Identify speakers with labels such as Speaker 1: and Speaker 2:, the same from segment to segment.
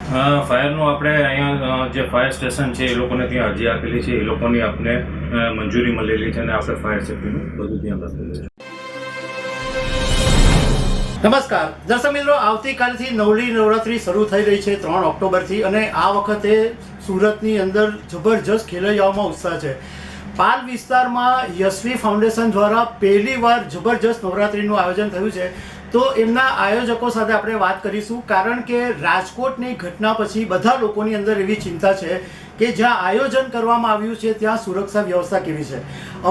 Speaker 1: ફાયરનું આપણે અહીંયા જે ફાયર સ્ટેશન છે એ લોકોને ત્યાં અરજી આપેલી છે, એ લોકોની આપણે મંજૂરી મળેલી છે અને આપણે ફાયર સેફ્ટીનું બધું ધ્યાન રાખેલું છે.
Speaker 2: નમસ્કાર દર્શક મિત્રો, આવતીકાલથી નવલી નવરાત્રી શરૂ થઈ રહી છે 3 ઓક્ટોબરથી અને આ વખતે સુરતની અંદર જબરજસ્ત ખેલૈયાઓમાં ઉત્સાહ છે. પાલ વિસ્તારમાં યશવી ફાઉન્ડેશન દ્વારા પહેલીવાર જબરજસ્ત નવરાત્રીનું આયોજન થયું છે. તો એમના આયોજકો સાથે આપણે વાત કરીશું, કારણ કે રાજકોટની ઘટના પછી બધા લોકોની અંદર એવી ચિંતા છે કે જ્યાં આયોજન કરવામાં આવ્યું છે ત્યાં સુરક્ષા વ્યવસ્થા કેવી છે.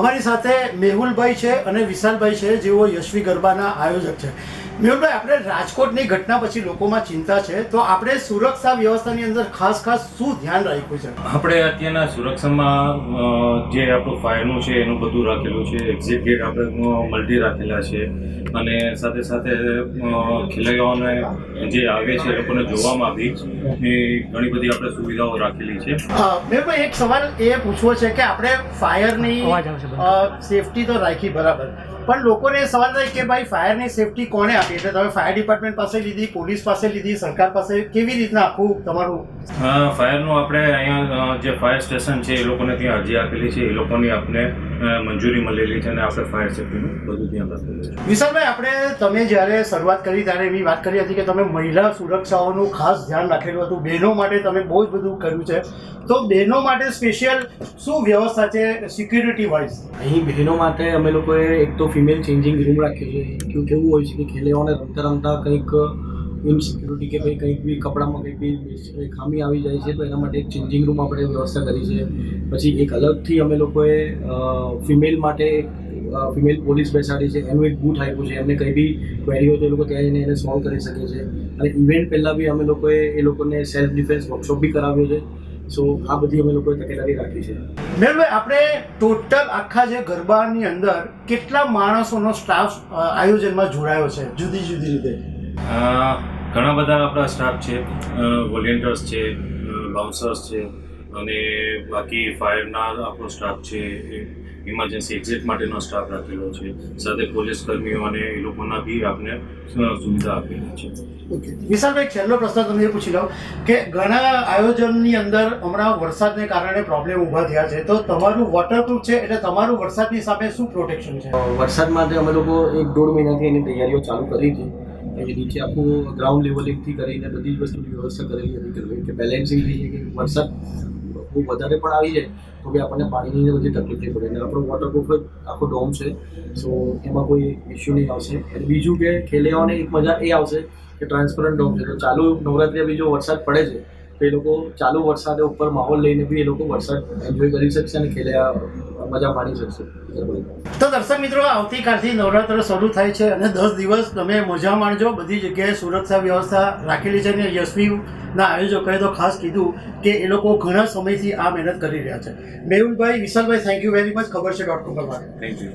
Speaker 2: અમારી સાથે મેહુલભાઈ છે અને વિશાલભાઈ છે, જેઓ યશવી ગરબાના આયોજક છે. મેહુલભાઈ, આપણે રાજકોટની ઘટના પછી લોકોમાં ચિંતા છે, તો આપણે સુરક્ષા વ્યવસ્થાની અંદર ખાસ શું ધ્યાન રાખ્યું છે?
Speaker 1: આપણે અત્યારના સુરક્ષામાં જે આપણું ફાયરનું છે એનું બધું રાખેલું છે. એક્ઝિટ ગેટ આપણે મલ્ટી રાખેલા છે અને સાથે સાથે ખેલૈયાઓને જે આવે છે એ લોકોને જોવામાં આવી એ ઘણી બધી આપણે સુવિધાઓ રાખેલી છે.
Speaker 2: મેહુલભાઈ, એક સવાલ એ પૂછવો છે કે આપણે ફાયરની સેફટી તો રાખી બરાબર, પણ લોકોને સવાલ થાય કે ભાઈ ફાયરની સેફટી કોણે આપી? એટલે તમે ફાયર ડિપાર્ટમેન્ટ પાસે લીધી, પોલીસ પાસે લીધી, સરકાર પાસે, કેવી રીતના આખું તમારું?
Speaker 1: ફાયરનું આપણે અહીંયા જે ફાયર સ્ટેશન છે એ લોકોને ત્યાં અરજી આપેલી છે, એ લોકોની આપણે મંજૂરી મળેલી છે અને આપણે ફાયર સેફ્ટીનું બધું ધ્યાન રાખેલું છે.
Speaker 2: વિશાલભાઈ, તમે જ્યારે શરૂઆત કરી ત્યારે એવી વાત કરી હતી કે તમે મહિલા સુરક્ષાઓનું ખાસ ધ્યાન રાખેલું હતું, બહેનો માટે તમે બહુ જ બધું કર્યું છે. તો બહેનો માટે સ્પેશિયલ શું વ્યવસ્થા છે સિક્યુરિટી વાઇઝ?
Speaker 3: અહીં બહેનો માટે અમે લોકોએ એક તો ફિમેલ ચેન્જિંગ રૂમ રાખ્યો છે. કેવું હોય છે કે ખેલૈયાઓને રમતા કંઈક ઇનસિક્યુરિટી કે ભાઈ કંઈક બી કપડામાં કંઈક બી ખામી આવી જાય છે, તો એના માટે એક ચેન્જિંગ રૂમ આપણે વ્યવસ્થા કરી છે. પછી એક અલગથી અમે લોકોએ ફિમેલ માટે ફિમેલ પોલીસ બેસાડી છે, એનું એક બૂથ આપ્યું છે. એમને કંઈ બી ક્વેરી હોય તો એ લોકો ત્યાં જઈને એને સોલ્વ કરી શકે છે. અને ઇવેન્ટ પહેલાં બી અમે લોકોએ એ લોકોને સેલ્ફ ડિફેન્સ વર્કશોપ બી કરાવ્યો છે. સો આ બધી અમે લોકોએ તકેદારી રાખી છે.
Speaker 2: મેહુલભાઈ, આપણે ટોટલ આખા જે ગરબાની અંદર કેટલા માણસોનો સ્ટાફ આયોજનમાં જોડાયો છે જુદી જુદી રીતે?
Speaker 1: ઘણા બધા આપણા સ્ટાફ છે, વોલેન્ટિયર્સ છે, બાઉન્સર્સ છે અને બાકી ફાયરના આપણો સ્ટાફ છે, ઇમરજન્સી એક્ઝિટ માટેનો સ્ટાફ રાખેલો છે, સાથે પોલીસ કર્મીઓ અને એ લોકોના બી આપણે સુવિધા આપેલી છે.
Speaker 2: ઓકે વિશાલભાઈ, છેલ્લો પ્રશ્ન તમને પૂછી લઉં કે ઘણા આયોજનની અંદર હમણાં વરસાદને કારણે પ્રોબ્લેમ ઊભા થયા છે, તો તમારું વોટરપ્રૂફ છે એટલે તમારું વરસાદની સામે શું પ્રોટેક્શન છે?
Speaker 3: વરસાદ માટે અમે લોકો 1-1.5 મહિનાથી એની તૈયારીઓ ચાલુ કરી હતી. એની નીચે આખું ગ્રાઉન્ડ લેવલિંગથી કરીને બધી જ વસ્તુની વ્યવસ્થા કરેલી હતી કે બેલેન્સિંગ થઈ જાય, કે વરસાદ બહુ વધારે પણ આવી જાય તો બી આપણને પાણીની બધી તકલીફ નહીં પડે. અને આપણો વોટરપ્રૂફ આખો ડોમ છે, સો એમાં કોઈ ઇસ્યુ નહીં આવશે. અને બીજું કે ખેલૈયાઓને એક મજા એ આવશે કે ટ્રાન્સપરન્ટ ડોમ છે, તો ચાલુ નવરાત્રિએ બી જો વરસાદ પડે છે તો એ લોકો ચાલુ વરસાદે ઉપર માહોલ લઈને બી એ લોકો વરસાદ એન્જોય કરી શકશે અને ખેલૈયા મજા માણી શકશે.
Speaker 2: તો દર્શક મિત્રો, આવતીકાલથી નવરાત્ર શરૂ થાય છે અને 10 દિવસ તમે મજા માણજો. બધી જગ્યાએ સુરક્ષા વ્યવસ્થા રાખેલી છે અને યશવીના આયોજકોએ તો ખાસ કીધું કે એ લોકો ઘણા સમયથી આ મહેનત કરી રહ્યા છે. મેહુલભાઈ, વિશાલભાઈ, થેન્ક યુ વેરી મચ. ખબર છે .com પર વાત.
Speaker 1: Thank you.